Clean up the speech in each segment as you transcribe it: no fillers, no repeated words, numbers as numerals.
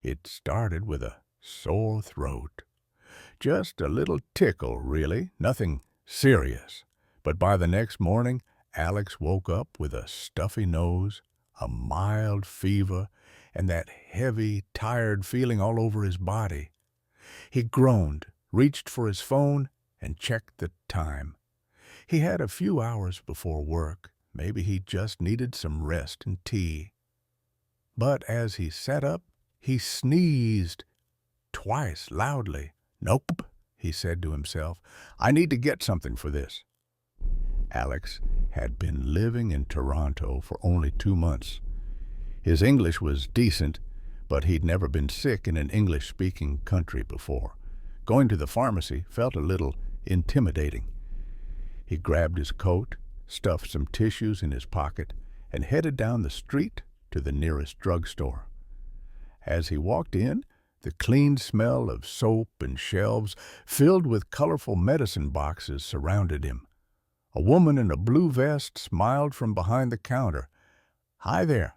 It started with a sore throat. Just a little tickle, really, nothing serious. But by the next morning, Alex woke up with a stuffy nose, a mild fever, and that heavy, tired feeling all over his body. He groaned, reached for his phone, and checked the time. He had a few hours before work. Maybe he just needed some rest and tea. But as he sat up, he sneezed twice loudly. "Nope," he said to himself. "I need to get something for this." Alex had been living in Toronto for only 2 months. His English was decent, but he'd never been sick in an English-speaking country before. Going to the pharmacy felt a little intimidating. He grabbed his coat, stuffed some tissues in his pocket, and headed down the street to the nearest drugstore. As he walked in, the clean smell of soap and shelves filled with colorful medicine boxes surrounded him. A woman in a blue vest smiled from behind the counter. "Hi there.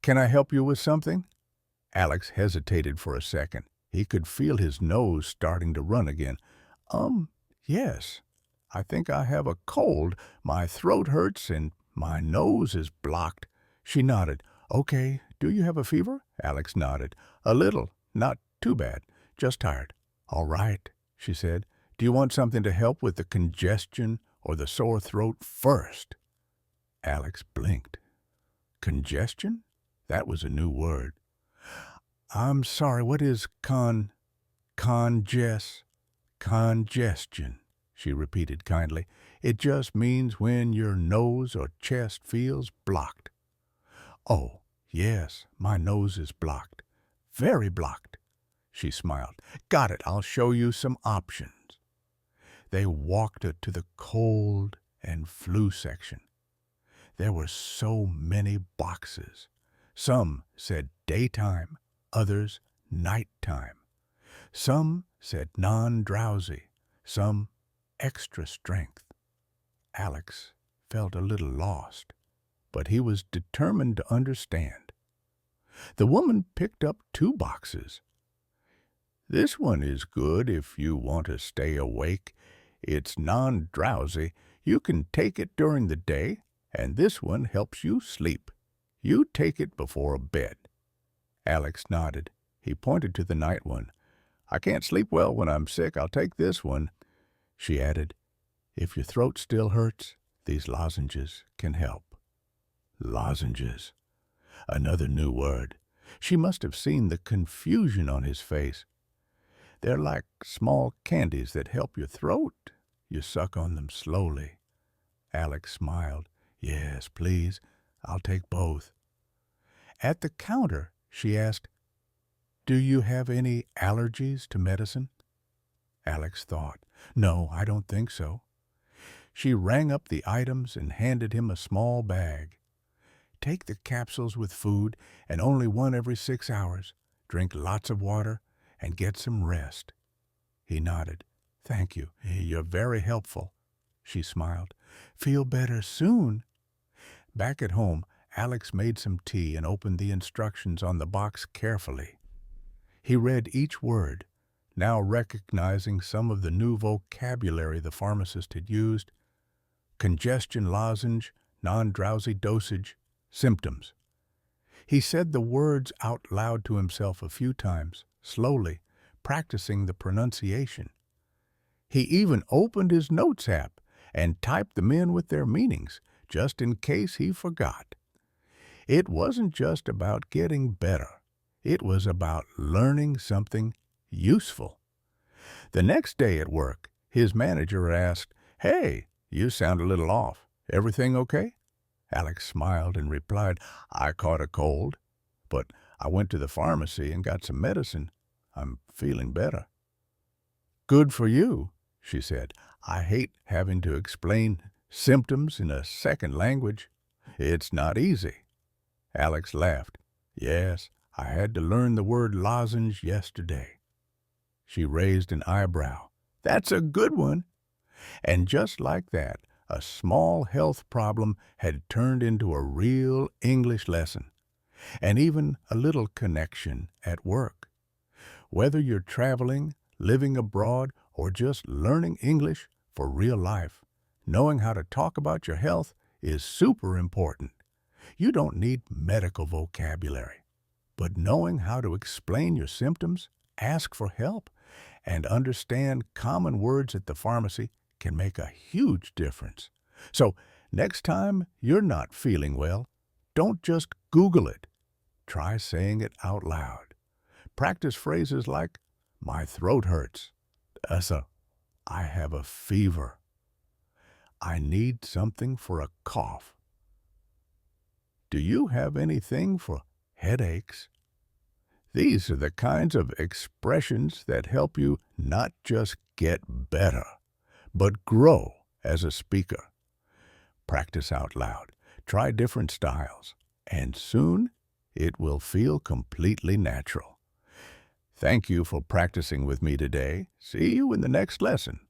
Can I help you with something?" Alex hesitated for a second. He could feel his nose starting to run again. Yes. I think I have a cold. My throat hurts and my nose is blocked." She nodded. "Okay. Do you have a fever?" Alex nodded. "A little. Not too bad. Just tired." "All right," she said. "Do you want something to help with the congestion or the sore throat first?" Alex blinked. Congestion? That was a new word. "I'm sorry, what is congestion?" She repeated kindly. "It just means when your nose or chest feels blocked." "Oh, yes, my nose is blocked. Very blocked." She smiled. "Got it. I'll show you some options." They walked her to the cold and flu section. There were so many boxes. Some said daytime, others nighttime. Some said non-drowsy, some extra strength. Alex felt a little lost, but he was determined to understand. The woman picked up 2 boxes. "This one is good if you want to stay awake. It's non-drowsy. You can take it during the day, and this one helps you sleep. You take it before bed." Alex nodded. He pointed to the night one. "I can't sleep well when I'm sick. I'll take this one." She added, "If your throat still hurts, these lozenges can help." Lozenges. Another new word. She must have seen the confusion on his face. "They're like small candies that help your throat. You suck on them slowly." Alex smiled. "Yes, please. I'll take both." At the counter, she asked, "Do you have any allergies to medicine?" Alex thought, "No, I don't think so." She rang up the items and handed him a small bag. "Take the capsules with food and only one every 6 hours. Drink lots of water and get some rest." He nodded. "Thank you. You're very helpful." She smiled. "Feel better soon." Back at home, Alex made some tea and opened the instructions on the box carefully. He read each word, now recognizing some of the new vocabulary the pharmacist had used. Congestion lozenge, non-drowsy dosage, symptoms. He said the words out loud to himself a few times, slowly, practicing the pronunciation. He even opened his notes app and typed them in with their meanings, just in case he forgot. It wasn't just about getting better. It was about learning something useful. The next day at work, his manager asked, "Hey, you sound a little off. Everything okay?" Alex smiled and replied, "I caught a cold, but I went to the pharmacy and got some medicine. I'm feeling better." "Good for you," she said. "I hate having to explain symptoms in a second language. It's not easy." Alex laughed. "Yes, I had to learn the word lozenge yesterday." She raised an eyebrow. "That's a good one." And just like that, a small health problem had turned into a real English lesson. and even a little connection at work. Whether you're traveling, living abroad, or just learning English for real life, knowing how to talk about your health is super important. You don't need medical vocabulary, but knowing how to explain your symptoms, ask for help, and understand common words at the pharmacy can make a huge difference. So, next time you're not feeling well, don't just Google it. Try saying it out loud. Practice phrases like, "My throat hurts." I have a fever. I need something for a cough. Do you have anything for headaches? These are the kinds of expressions that help you not just get better, but grow as a speaker. Practice out loud. Try different styles, and soon it will feel completely natural. Thank you for practicing with me today. See you in the next lesson.